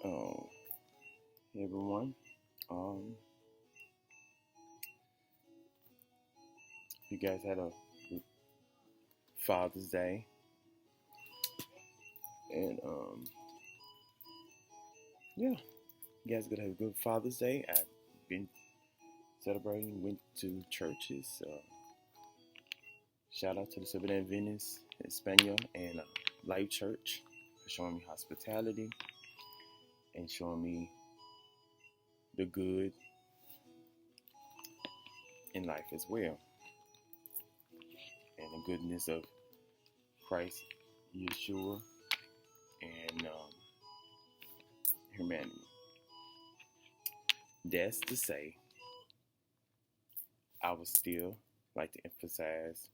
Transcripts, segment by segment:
Oh, hey everyone. Um, you guys had a good Father's Day, and yeah, you guys gonna have a good Father's Day. I've been celebrating, went to churches. Shout out to the Seventh-day Adventist, Espanol, and Life Church for showing me hospitality and showing me the good in life as well, and the goodness of Christ, Yeshua, and humanity. That's to say, I would still like to emphasize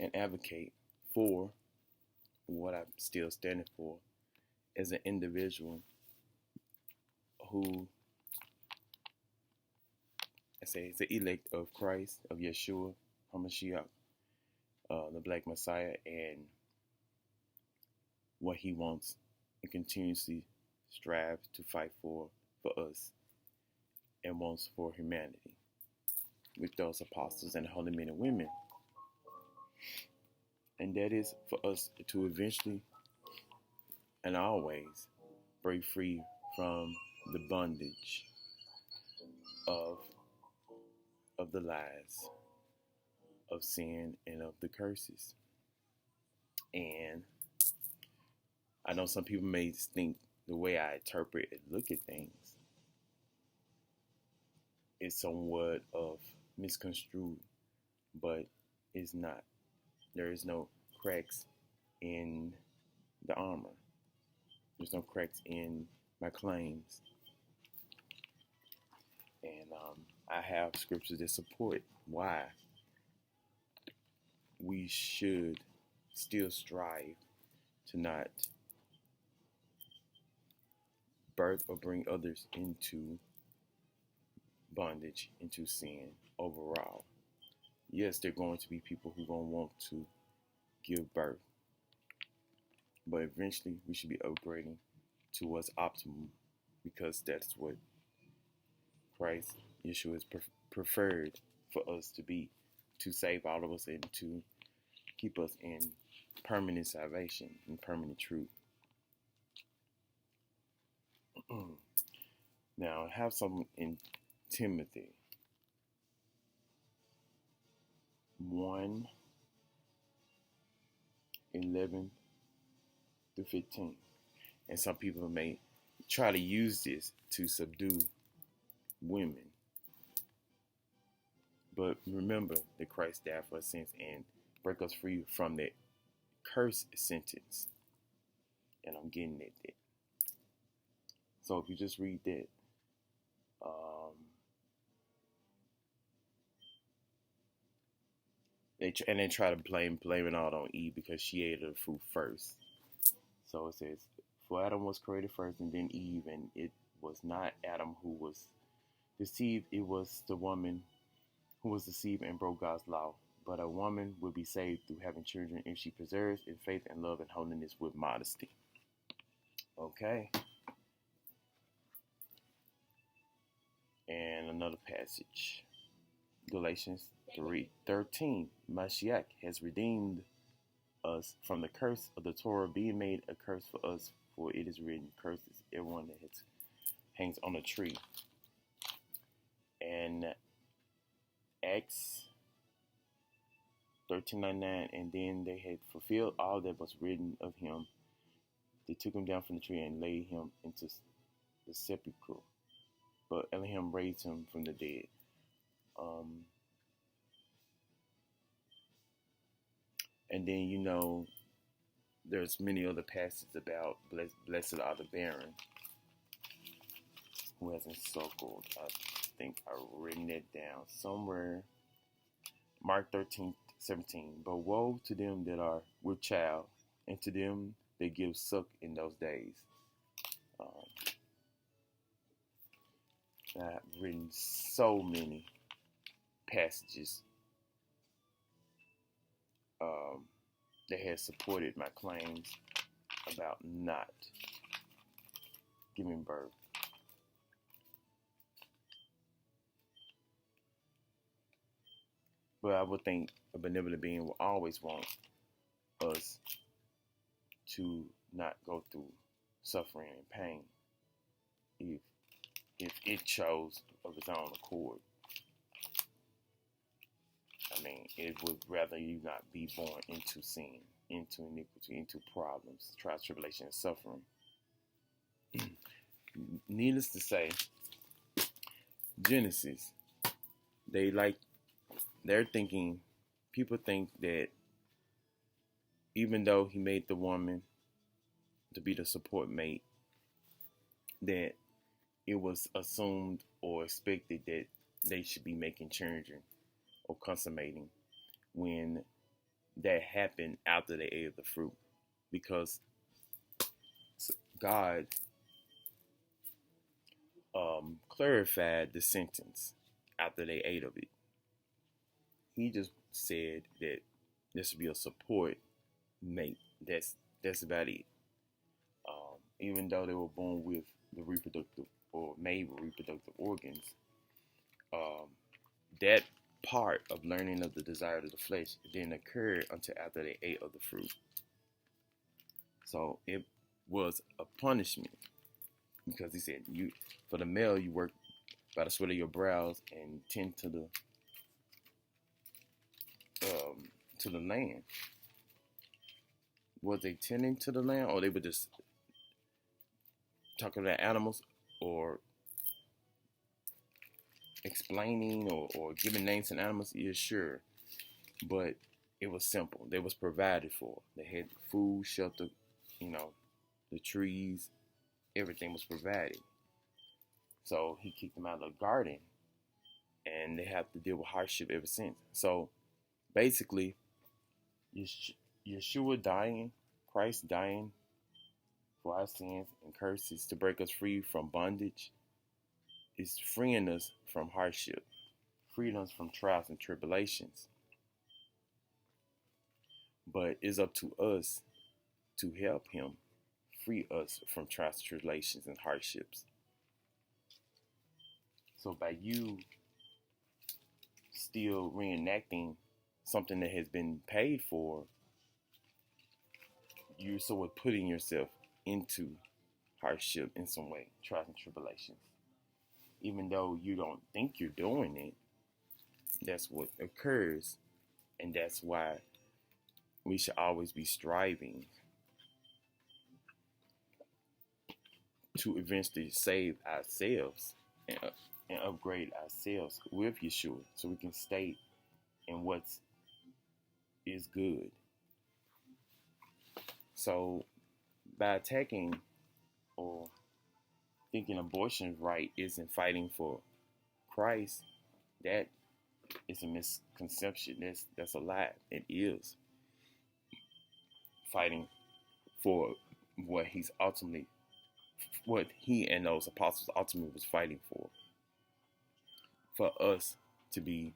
and advocate for what I'm still standing for as an individual who I say is the elect of Christ, of Yeshua Hamashiach, the Black Messiah, and what he wants and continuously strives to fight for us and wants for humanity with those apostles and holy men and women. And that is for us to eventually and always break free from the bondage of the lies of sin and of the curses. And I know some people may think the way I interpret and look at things is somewhat of misconstrued, but it's not. There is no cracks in the armor. There's no cracks in my claims. And I have scriptures that support why we should still strive to not birth or bring others into bondage, into sin overall. Yes, there are going to be people who are going to want to give birth, but eventually we should be upgrading towards optimum because that's what Christ, Yeshua, is preferred for us to be, to save all of us and to keep us in permanent salvation and permanent truth. Now, I have something in Timothy 1:11-15. And some people may try to use this to subdue women. But remember that Christ died for our sins and break us free from that curse sentence. And I'm getting at that. So if you just read that, they try to blame it all on Eve because she ate of the fruit first. So it says, for Adam was created first and then Eve, and it was not Adam who was deceived, it was the woman who was deceived and broke God's law. But a woman will be saved through having children if she preserves in faith and love and holiness with modesty. Okay. And another passage, Galatians 3:13. Mashiach has redeemed us from the curse of the Torah, being made a curse for us, for it is written, curses everyone that hangs on a tree. And Acts 13:99, and then they had fulfilled all that was written of him. They took him down from the tree and laid him into the sepulchre. But Elohim raised him from the dead. And then, there's many other passages about blessed are the barren. Who hasn't circled? I think I've written it down somewhere. Mark 13:17. But woe to them that are with child, and to them that give suck in those days. I've written so many passages that has supported my claims about not giving birth. But I would think a benevolent being will always want us to not go through suffering and pain if it chose of its own accord. I mean, it would rather you not be born into sin, into iniquity, into problems, trials, tribulation, and suffering. Needless to say, Genesis, they're thinking, people think that even though he made the woman to be the support mate, that it was assumed or expected that they should be making children or consummating when that happened after they ate of the fruit, because God clarified the sentence after they ate of it. He just said that there should be a support mate. That's about it. Even though they were born with the reproductive or made with reproductive organs, that part of learning of the desire of the flesh didn't occur until after they ate of the fruit. So it was a punishment, because he said, "You, for the male, you work by the sweat of your brows and tend to the land." Was they tending to the land, or they were just talking about animals, or explaining or giving names to animals? Yeah, sure. But it was simple. They was provided for. They had food, shelter, the trees, everything was provided. So he kicked them out of the garden, and they have to deal with hardship ever since. So basically, Yeshua dying, Christ dying for our sins and curses to break us free from bondage, is freeing us from hardship, freeing us from trials and tribulations. But it's up to us to help him free us from trials, tribulations, and hardships. So by you still reenacting something that has been paid for, you're sort of putting yourself into hardship in some way, trials and tribulations. Even though you don't think you're doing it, that's what occurs. And that's why we should always be striving to eventually save ourselves and upgrade ourselves with Yeshua, so we can stay in what is good. So by attacking or thinking abortion right isn't fighting for Christ, that is a misconception. That's a lie. It is fighting for what he and those apostles ultimately was fighting for us to be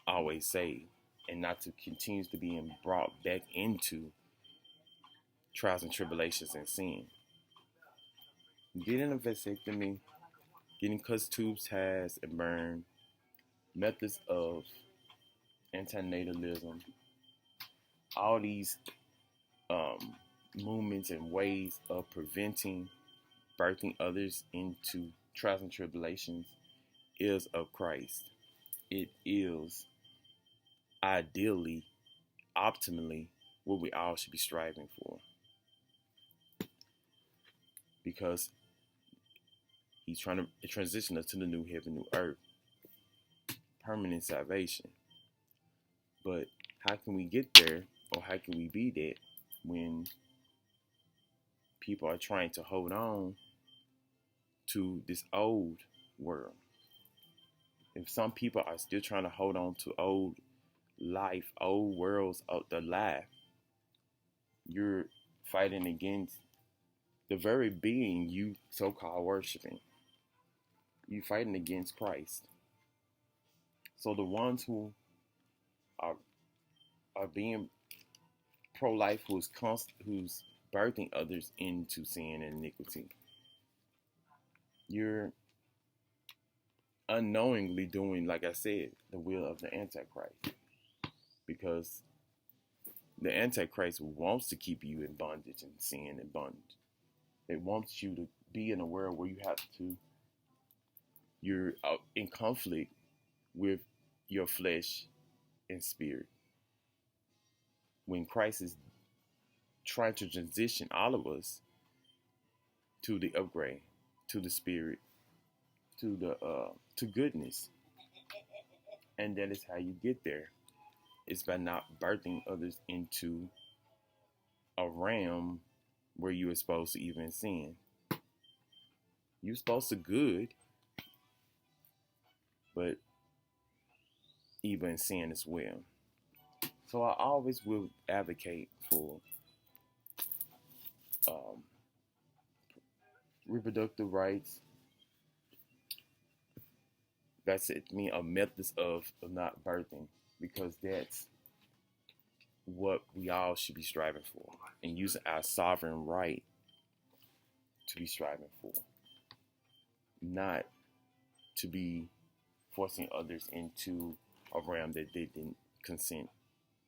always saved and not to continue to be brought back into trials and tribulations and sin. Getting a vasectomy, getting cuts, tubes, ties, and burn, methods of antinatalism, all these movements and ways of preventing birthing others into trials and tribulations is of Christ. It is ideally, optimally, what we all should be striving for, because he's trying to transition us to the new heaven, new earth, permanent salvation. But how can we get there, or how can we be that when people are trying to hold on to this old world? If some people are still trying to hold on to old life, old worlds of the life, you're fighting against the very being you so-called worshiping. You're fighting against Christ. So the ones who are being pro-life, who's birthing others into sin and iniquity, you're unknowingly doing, like I said, the will of the Antichrist. Because the Antichrist wants to keep you in bondage and sin and bondage. It wants you to be in a world where you're in conflict with your flesh and spirit. When Christ is trying to transition all of us to the upgrade, to the spirit, to goodness, and that is how you get there. It's by not birthing others into a realm where you are supposed to even sin. You're supposed to good, but even sin as well. So I always will advocate for um, reproductive rights. That's it. I mean, a methods of not birthing, because that's what we all should be striving for, and using our sovereign right to be striving for, not to be forcing others into a realm that they didn't consent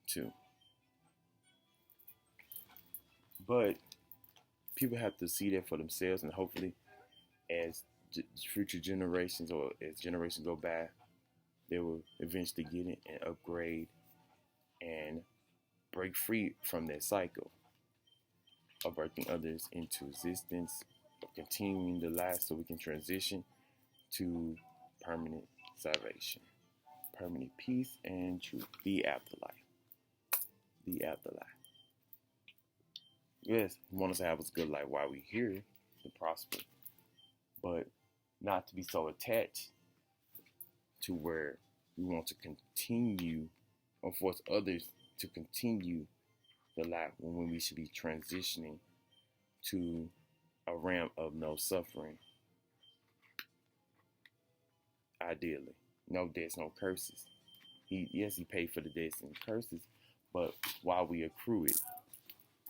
to. But people have to see that for themselves, and hopefully, as future generations or as generations go by, they will eventually get it and upgrade and break free from that cycle of birthing others into existence, of continuing the life, so we can transition to permanent salvation, permanent peace and truth, the afterlife. The afterlife. Yes, we want us to have a good life while we're here to prosper, but not to be so attached to where we want to continue or force others to continue the life when we should be transitioning to a realm of no suffering. Ideally, no debts, no curses. He paid for the debts and curses, but while we accrue it,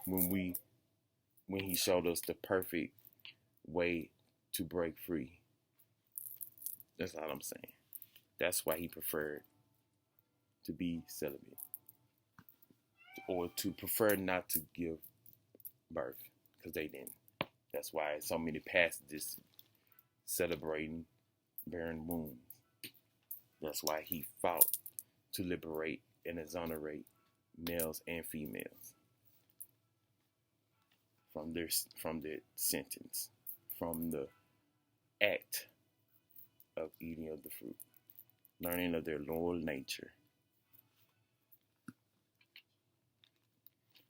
when he showed us the perfect way to break free. That's all I'm saying. That's why he preferred to be celibate, or to prefer not to give birth, because they didn't. That's why so many passages celebrating bearing wounds. That's why he fought to liberate and exonerate males and females from their sentence, from the act of eating of the fruit, learning of their lower nature,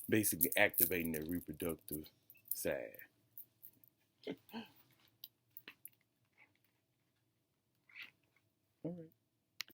basically activating their reproductive side.